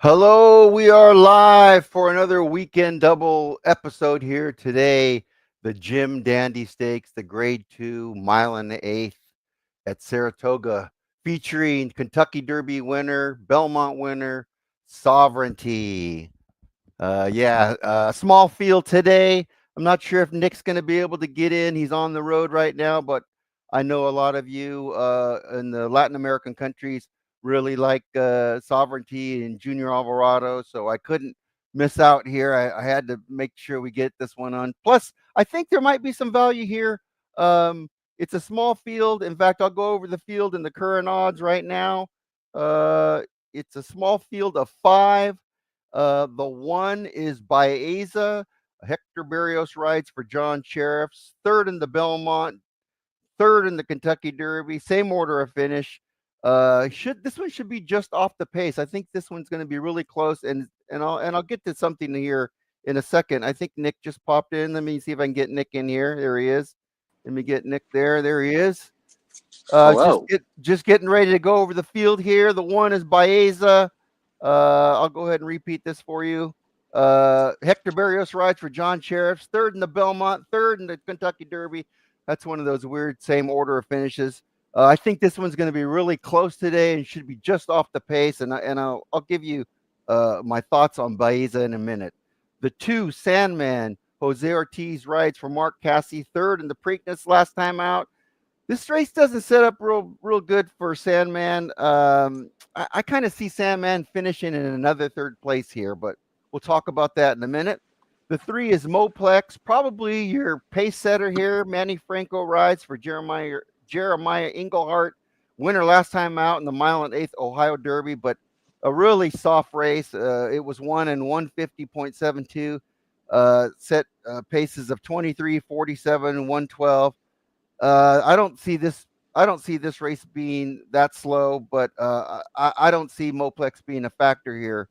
Hello, we are live for another weekend double episode here today. The Jim Dandy Stakes, the Grade 2 mile and the eighth at Saratoga, featuring Kentucky Derby winner, Belmont winner, Sovereignty. Small field today. I'm not sure if Nick's going to be able to get in. He's on the road right now, but I know a lot of you in the Latin American countries really like Sovereignty and Junior Alvarado, so I couldn't miss out here. I had to make sure we get this one on. Plus, I think there might be some value here. Um, it's a small field. In fact, I'll go over the field and the current odds right now. Uh, it's a small field of five. The one is Baeza. Hector Barrios rides for John Sheriffs. Third in the Belmont. Third in the Kentucky Derby. Same order of finish. Should this one should be just off the pace. I think this one's going to be really close, and I'll get to something here in a second. I think Nick just popped in. Let me see if I can get Nick in here. There he is. Let me get Nick there. There he is. Hello. Just getting ready to go over the field here. The one is Baeza. I'll go ahead and repeat this for you. Hector Barrios rides for John Sheriffs, third in the Belmont, third in the Kentucky Derby. That's one of those weird same order of finishes. I think this one's going to be really close today and should be just off the pace. I'll give you my thoughts on Baeza in a minute. The two, Sandman, Jose Ortiz rides for Mark Casse, third in the Preakness last time out. This race doesn't set up real good for Sandman. I kind of see Sandman finishing in another third place here, but we'll talk about that in a minute. The three is Moplex, probably your pace setter here. Manny Franco rides for Jeremiah Englehart, winner last time out in the mile and eighth Ohio Derby, but a really soft race. It was won in 150.72, set paces of 23, 47, 112. I don't see this. I don't see this race being that slow, but I don't see Moplex being a factor here.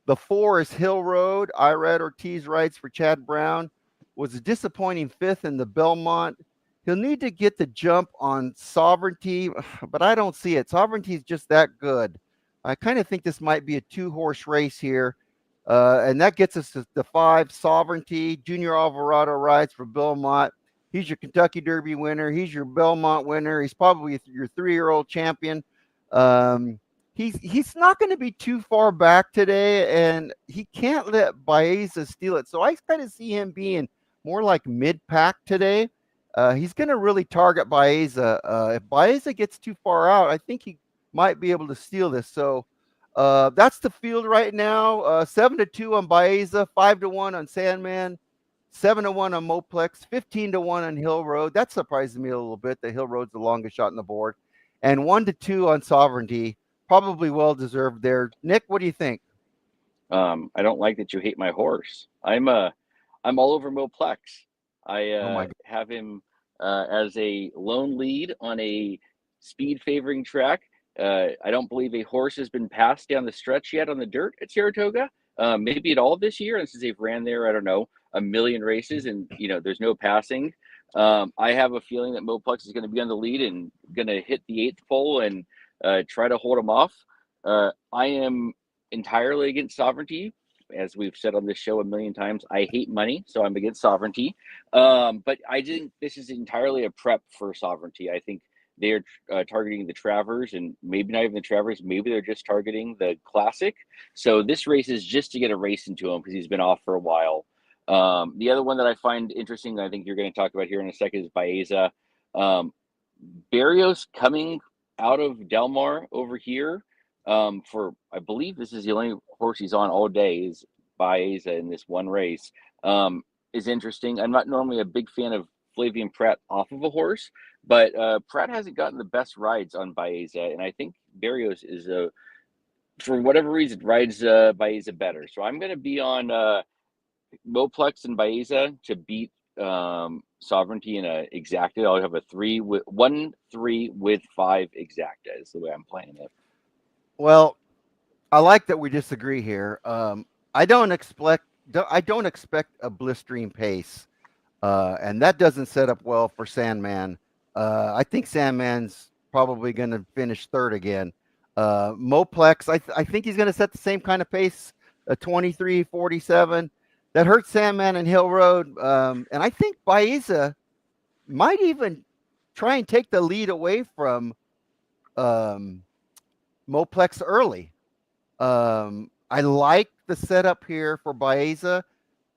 The four is Hill Road. Irad Ortiz rides for Chad Brown. Was a disappointing fifth in the Belmont. He'll need to get the jump on Sovereignty, but I don't see it. Sovereignty is just that good. I kind of think this might be a two-horse race here. And that gets us to the five, Sovereignty. Junior Alvarado rides for Belmont. He's your Kentucky Derby winner. He's your Belmont winner. He's probably your 3-year-old champion. He's not going to be too far back today, and he can't let Baeza steal it. So I kind of see him being more like mid-pack today. He's going to really target Baeza. If Baeza gets too far out, I think he might be able to steal this. So that's the field right now. 7-2 on Baeza, 5-1 on Sandman, 7-1 on Moplex, 15-1 on Hill Road. That surprises me a little bit. The Hill Road's the longest shot on the board, and 1-2 on Sovereignty. Probably well deserved there. Nick, what do you think? I don't like that you hate my horse. I'm all over Moplex. I Oh my God. have him as a lone lead on a speed favoring track. I don't believe a horse has been passed down the stretch yet on the dirt at Saratoga. Maybe at all this year, and since they've ran there, I don't know, a million races, and there's no passing. I have a feeling that Moplex is going to be on the lead and going to hit the eighth pole and try to hold him off. I am entirely against Sovereignty. As we've said on this show a million times, I hate money, so I'm against Sovereignty. But I think this is entirely a prep for Sovereignty. I think they're targeting the Travers, and maybe not even the Travers. Maybe they're just targeting the Classic. So this race is just to get a race into him because he's been off for a while. The other one that I find interesting, I think you're going to talk about here in a second, is Baeza. Barrios coming out of Del Mar over here for, I believe this is the only horse he's on all day, is Baeza in this one race, is interesting. I'm not normally a big fan of Flavien Prat off of a horse, but Prat hasn't gotten the best rides on Baeza, and I think Barrios is for whatever reason rides Baeza better. So I'm going to be on Moplex and Baeza to beat Sovereignty in a exacta. I'll have a 1-3 with 5 exacta is the way I'm playing it. Well, I like that we disagree here. I don't expect a blistering pace, and that doesn't set up well for Sandman. I think Sandman's probably going to finish third again. Moplex, I think he's going to set the same kind of pace, a 23:47. That hurts Sandman and Hill Road. And I think Baeza might even try and take the lead away from Moplex early. I like the setup here for Baeza.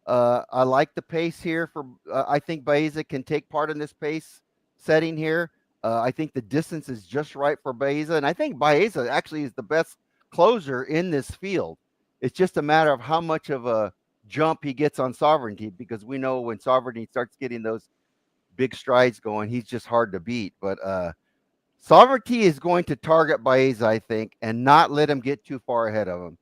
I like the pace here for. I think Baeza can take part in this pace setting here. I think the distance is just right for Baeza, and I think Baeza actually is the best closer in this field. It's just a matter of how much of a jump he gets on Sovereignty, because we know when Sovereignty starts getting those big strides going, he's just hard to beat. But Sovereignty is going to target Baeza, I think, and not let him get too far ahead of him.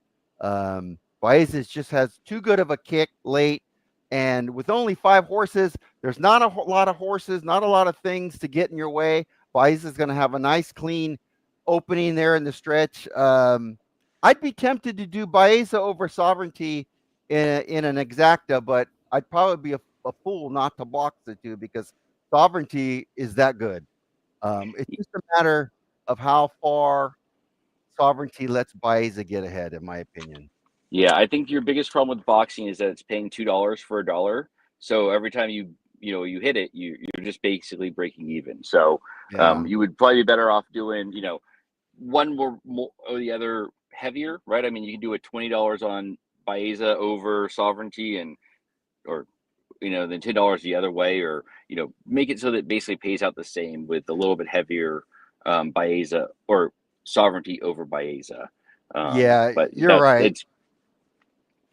Baeza just has too good of a kick late, and with only 5 horses, there's not a lot of horses, not a lot of things to get in your way. Baeza is going to have a nice, clean opening there in the stretch. I'd be tempted to do Baeza over Sovereignty in an exacta, but I'd probably be a fool not to box the two because Sovereignty is that good. It's just a matter of how far Sovereignty lets Baeza get ahead, in my opinion. Yeah, I think your biggest problem with boxing is that it's paying $2 for a dollar. So every time you hit it, you're just basically breaking even. So Yeah. you would probably be better off doing one more or the other heavier, right? I mean, you can do a $20 on Baeza over Sovereignty, or then $10 the other way, or make it so that it basically pays out the same with a little bit heavier Baeza or Sovereignty over Baeza. Yeah, But you're right.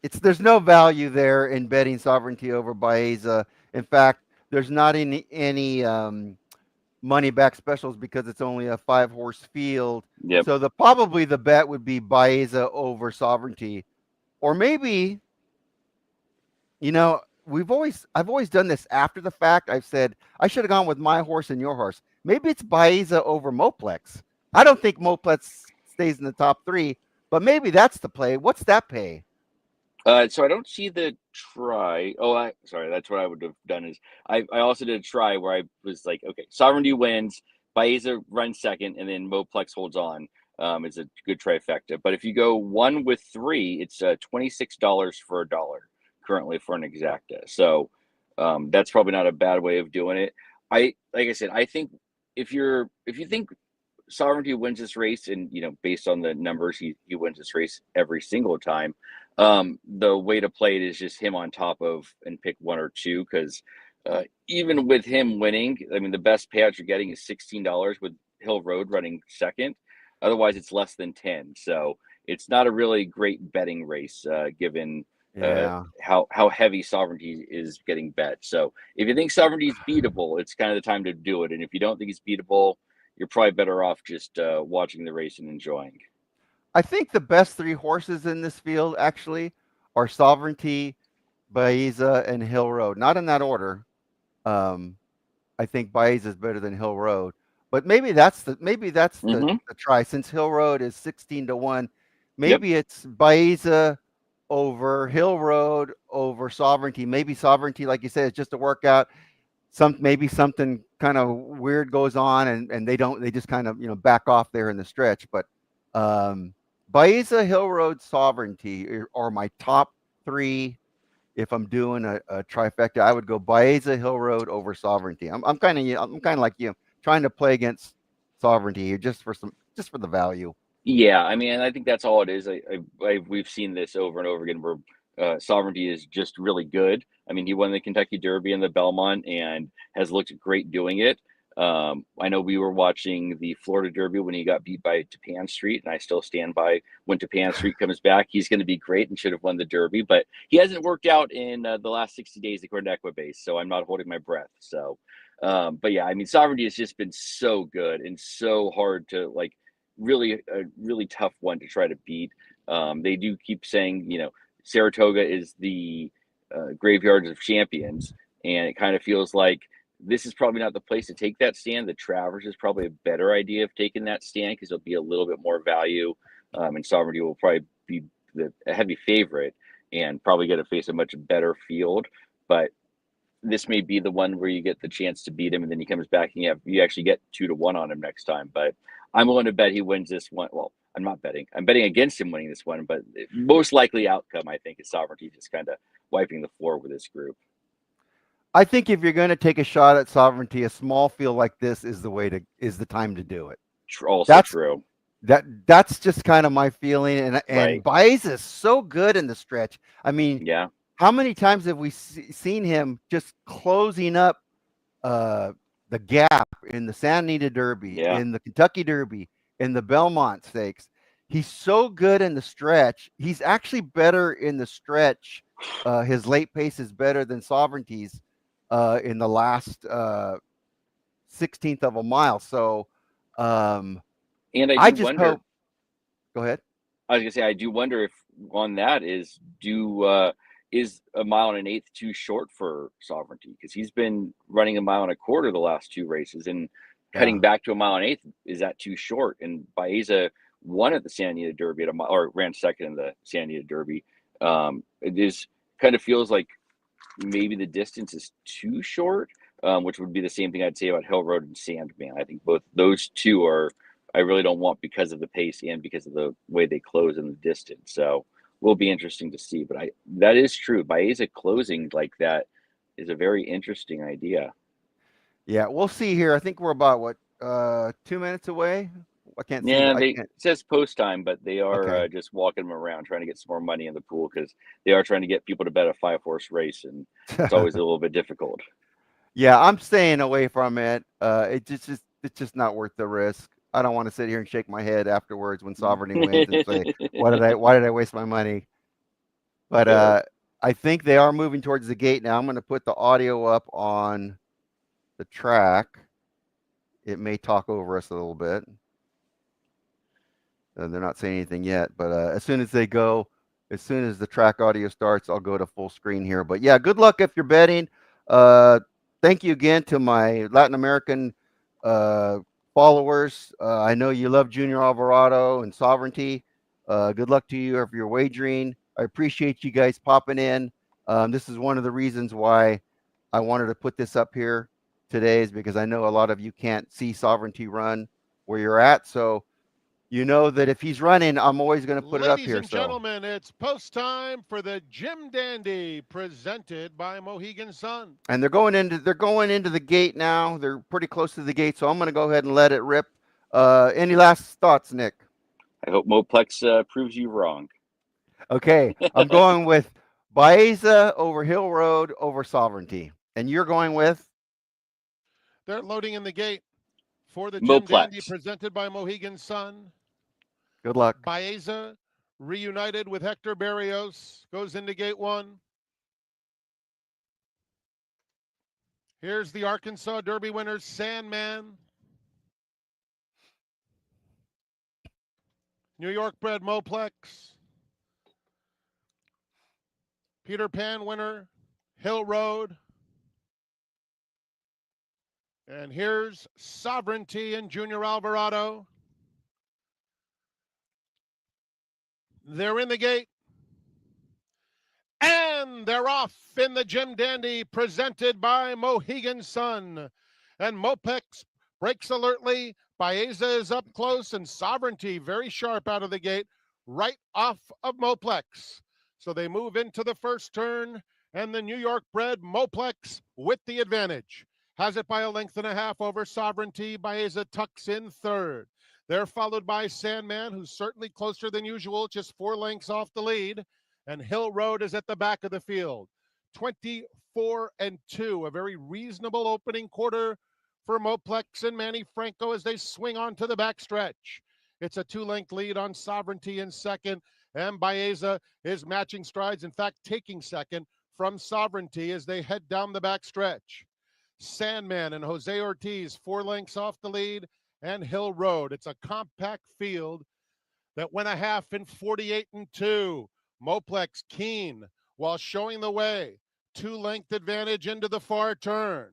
it's There's no value there in betting Sovereignty over Baeza. In fact, there's not any money back specials because it's only a 5-horse field. yep. So probably the bet would be Baeza over Sovereignty, or maybe I've always done this after the fact. I've said I should have gone with my horse and your horse. Maybe it's Baeza over Moplex. I don't think Moplex stays in the top 3, but maybe that's the play. What's that pay? So I don't see the try. Oh, sorry. That's what I would have done. Is I also did a try where I was like, okay, Sovereignty wins, Baeza runs second, and then Moplex holds on. It's a good trifecta. But if you go 1 with 3, it's $26 for a dollar currently for an exacta. So that's probably not a bad way of doing it. Like I said, I think if you think Sovereignty wins this race, and based on the numbers, he wins this race every single time. The way to play it is just him on top of and pick 1 or 2, because even with him winning, I mean, the best payout you're getting is $16 with Hill Road running second. Otherwise, it's less than 10. So it's not a really great betting race, given how heavy Sovereignty is getting bet. So if you think Sovereignty is beatable, it's kind of the time to do it. And if you don't think he's beatable, you're probably better off just watching the race and enjoying. I think the best 3 horses in this field actually are Sovereignty, Baeza, and Hill Road. Not in that order. I think Baeza is better than Hill Road, but maybe that's the try. Since Hill Road is 16-1, maybe it's Baeza over Hill Road over Sovereignty. Maybe Sovereignty, like you said, is just a workout. Maybe something kind of weird goes on, and they just kind of back off there in the stretch. But Baeza, Hill Road, Sovereignty are my top 3. If I'm doing a trifecta, I would go Baeza, Hill Road over Sovereignty. I'm kind of like you, trying to play against Sovereignty here just for the value. Yeah, I mean, I think that's all it is. We've seen this over and over again where Sovereignty is just really good. I mean, he won the Kentucky Derby and the Belmont and has looked great doing it. I know we were watching the Florida Derby when he got beat by Tapan Street, and I still stand by when Tapan Street comes back, he's going to be great and should have won the Derby, but he hasn't worked out in the last 60 days according to Equibase, so I'm not holding my breath. So, but yeah, I mean, Sovereignty has just been so good and so hard to really a really tough one to try to beat. They do keep saying, Saratoga is the graveyard of champions, and it kind of feels like this is probably not the place to take that stand. The Travers is probably a better idea of taking that stand because there'll be a little bit more value, and Sovereignty will probably be a heavy favorite and probably get to face a much better field. But this may be the one where you get the chance to beat him, and then he comes back and you actually get 2-1 on him next time. But I'm willing to bet he wins this one. Well, I'm not betting. I'm betting against him winning this one, but most likely outcome, I think, is Sovereignty just kind of wiping the floor with this group. I think if you're going to take a shot at Sovereignty, a small field like this is the time to do it. Also true. That's just kind of my feeling. And Right. Baeza is so good in the stretch. I mean, Yeah. how many times have we seen him just closing up the gap in the Santa Anita Derby, in the Kentucky Derby, in the Belmont Stakes? He's so good in the stretch. He's actually better in the stretch. His late pace is better than Sovereignty's in the last 16th of a mile. So, and I just hope. Go ahead. I was gonna say, I do wonder if on that is a mile and an eighth too short for Sovereignty, because he's been running a mile and a quarter the last two races, and cutting back to a mile and an eighth, is that too short? And Baeza won at the Santa Anita Derby at a mile, or ran second in the Santa Anita Derby. It is kind of feels like maybe the distance is too short, which would be the same thing I'd say about Hill Road and Sandman. I think both those two I really don't want because of the pace and because of the way they close in the distance. So will be interesting to see. But that is true. Baeza closing like that is a very interesting idea. Yeah, we'll see here. I think we're about 2 minutes away. I can't see. Yeah, it says post time, but they are just walking them around trying to get some more money in the pool, because they are trying to get people to bet a 5-horse race, and it's always a little bit difficult. Yeah, I'm staying away from it. It's just not worth the risk. I don't want to sit here and shake my head afterwards when Sovereignty wins and say, why did I waste my money? But I think they are moving towards the gate now. I'm going to put the audio up on the track. It may talk over us a little bit. They're not saying anything yet, but as soon as the track audio starts, I'll go to full screen here. But yeah, good luck if you're betting. Thank you again to my Latin American followers. I know you love Junior Alvarado and Sovereignty. Good luck to you if you're wagering. I appreciate you guys popping in. This is one of the reasons why I wanted to put this up here today, is because I know a lot of you can't see Sovereignty run where you're at. So you know that if he's running, I'm always going to put it up here. Ladies and gentlemen, it's post time for the Jim Dandy, presented by Mohegan Sun. And they're going into the gate now. They're pretty close to the gate, so I'm going to go ahead and let it rip. Any last thoughts, Nick? I hope Moplex proves you wrong. Okay, I'm going with Baeza over Hill Road over Sovereignty. And you're going with? They're loading in the gate for the Moplex. Jim Dandy, presented by Mohegan Sun. Good luck. Baeza, reunited with Hector Barrios, goes into gate one. Here's the Arkansas Derby winner, Sandman. New York bred Moplex. Peter Pan winner, Hill Road. And here's Sovereignty and Junior Alvarado. They're in the gate. And they're off in the Jim Dandy, presented by Mohegan Sun. And Moplex breaks alertly. Baeza is up close, and Sovereignty very sharp out of the gate, right off of Moplex. So they move into the first turn, and the New York bred Moplex with the advantage. Has it by a length and a half over Sovereignty. Baeza tucks in third. They're followed by Sandman, who's certainly closer than usual, just 4 lengths off the lead. And Hill Road is at the back of the field. 24-2, a very reasonable opening quarter for Moplex and Manny Franco as they swing on to the backstretch. It's a 2-length lead on Sovereignty in second, and Baeza is matching strides, in fact, taking second from Sovereignty as they head down the backstretch. Sandman and Jose Ortiz 4 lengths off the lead, and Hill Road. It's a compact field that went a half in 48-2. Moplex keen while showing the way. 2-length advantage into the far turn.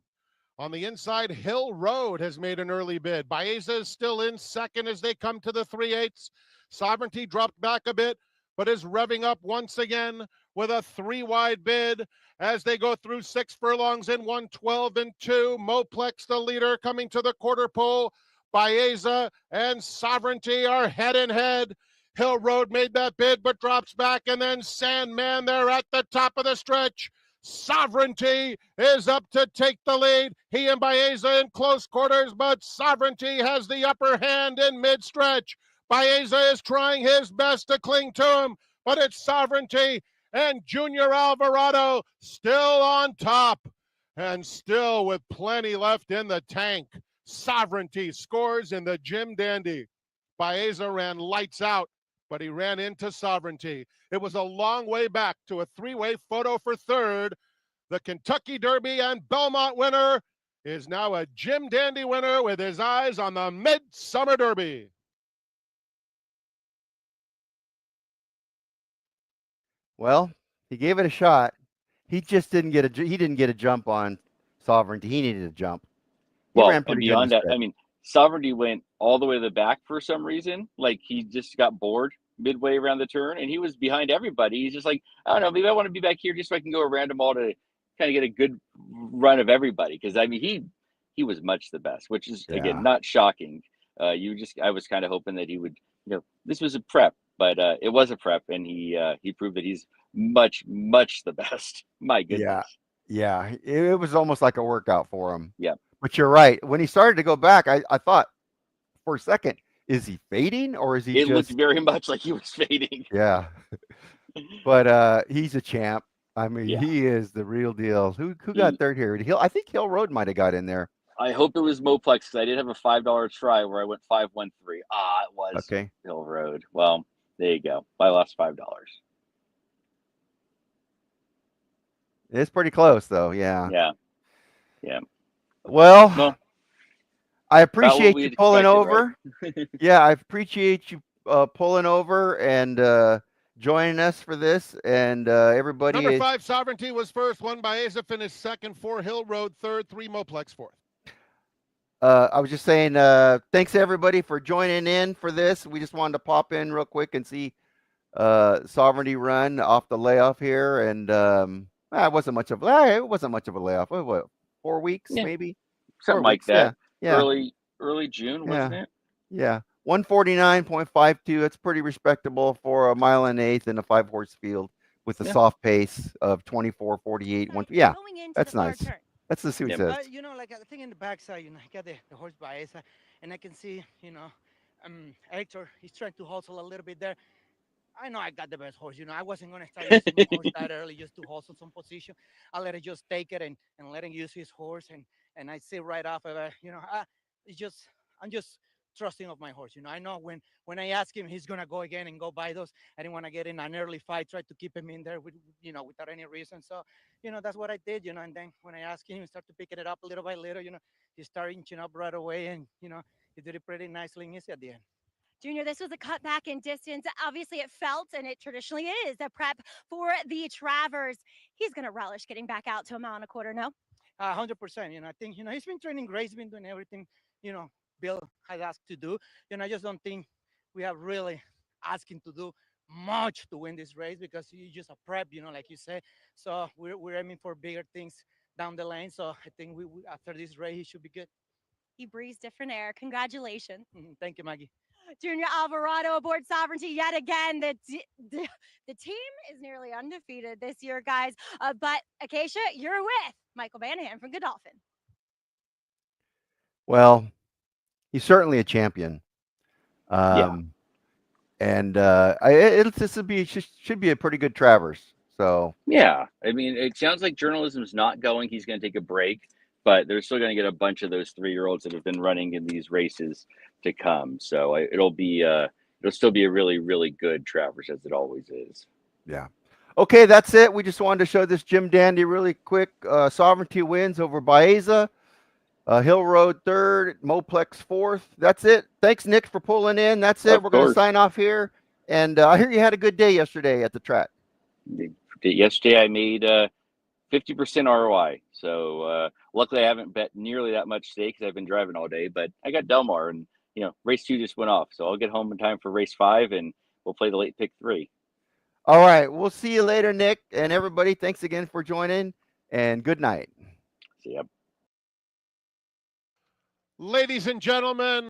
On the inside, Hill Road has made an early bid. Baeza is still in second as they come to the 3/8. Sovereignty dropped back a bit, but is revving up once again with a 3-wide bid as they go through 6 furlongs in 1:12-2. Moplex, the leader, coming to the quarter pole. Baeza and Sovereignty are head and head. Hill Road made that bid, but drops back, and then Sandman there at the top of the stretch. Sovereignty is up to take the lead. He and Baeza in close quarters, but Sovereignty has the upper hand in mid-stretch. Baeza is trying his best to cling to him, but it's Sovereignty and Junior Alvarado still on top and still with plenty left in the tank. Sovereignty scores in the Jim Dandy. Baeza ran lights out, but he ran into Sovereignty. It was a long way back to a three-way photo for third. The Kentucky Derby and Belmont winner is now a Jim Dandy winner with his eyes on the Midsummer Derby. Well, he gave it a shot. He just didn't get a jump on Sovereignty. He needed a jump. He Well, ran and pretty good beyond that, instead. I mean, Sovereignty went all the way to the back for some reason. Like he just got bored midway around the turn, and he was behind everybody. He's just like, I don't know, maybe I want to be back here just so I can go around them all to kind of get a good run of everybody. Because I mean, he was much the best, which is Yeah. again not shocking. I was kind of hoping that he would, this was a prep, but it was a prep, and he proved that he's much the best. My goodness. Yeah, it was almost like a workout for him. Yeah. But you're right. When he started to go back, I thought for a second, is he fading or is he It looked just very much like he was fading. Yeah. But he's a champ. I mean, Yeah. he is the real deal. Who got third here? I think Hill Road might have got in there. I hope it was Moplex because I did have a $5 try where I went 5-1-3. It was Okay. Hill Road. Well, there you go. I lost $5. It's pretty close though. Yeah. Yeah. Well, I appreciate we you pulling expected, over. Yeah, I appreciate you pulling over and joining us for this. And everybody Number is 5, Sovereignty was first. 1 Baeza finished second. 4 Hill Road third. 3 Moplex fourth. I was just saying, thanks everybody for joining in for this. We just wanted to pop in real quick and see Sovereignty run off the layoff here, and it wasn't much of a layoff. What 4 weeks maybe? Something 4 like weeks, that. Yeah. Early June, wasn't it? Yeah. 149.52. That's pretty respectable for a mile and eighth in a 5-horse field with a soft pace of 24:48. Yeah, that's nice. Let's see what he says. Like I think in the backside, I got the horse Baeza, and I can see, Hector, he's trying to hustle a little bit there. I know I got the best horse. I wasn't going to start using my horse that early just to hustle some position. I let it just take it and let him use his horse, and I see right off of it. I'm just trusting of my horse. I know when I ask him, he's gonna go again and go by those. I didn't want to get in an early fight, try to keep him in there without any reason. So, that's what I did. And then when I asked him, he started picking it up little by little. He started inching up right away, and he did it pretty nicely and easy at the end. Junior, this was a cutback in distance. Obviously, it felt, and it traditionally is, a prep for the Travers. He's going to relish getting back out to a mile and a quarter, no? 100%. I think, he's been training great. He's been doing everything, Bill has asked to do. I just don't think we have really asked him to do much to win this race because he's just a prep, like you said. So we're aiming for bigger things down the lane. So I think we after this race, he should be good. He breathes different air. Congratulations. Thank you, Maggie. Junior Alvarado aboard Sovereignty yet again. The team is nearly undefeated this year, guys. But Acacia, you're with Michael Banahan from Godolphin. Well, he's certainly a champion. And should be a pretty good Travers. So yeah, I mean, it sounds like journalism's not going. He's going to take a break, but they're still going to get a bunch of those 3-year-olds that have been running in these races to come. So it'll still be a really, really good Travers, as it always is. Yeah. Okay, that's it. We just wanted to show this Jim Dandy really quick. Sovereignty wins over Baeza. Hill Road third, Moplex fourth. That's it. Thanks, Nick, for pulling in. That's it. We're going to sign off here. And I hear you had a good day yesterday at the track. Yesterday, I made 50% ROI. So luckily, I haven't bet nearly that much today because I've been driving all day. But I got Del Mar, and race 2 just went off. So I'll get home in time for race 5, and we'll play the late pick 3. All right. We'll see you later, Nick. And everybody, thanks again for joining. And good night. See ya. Ladies and gentlemen,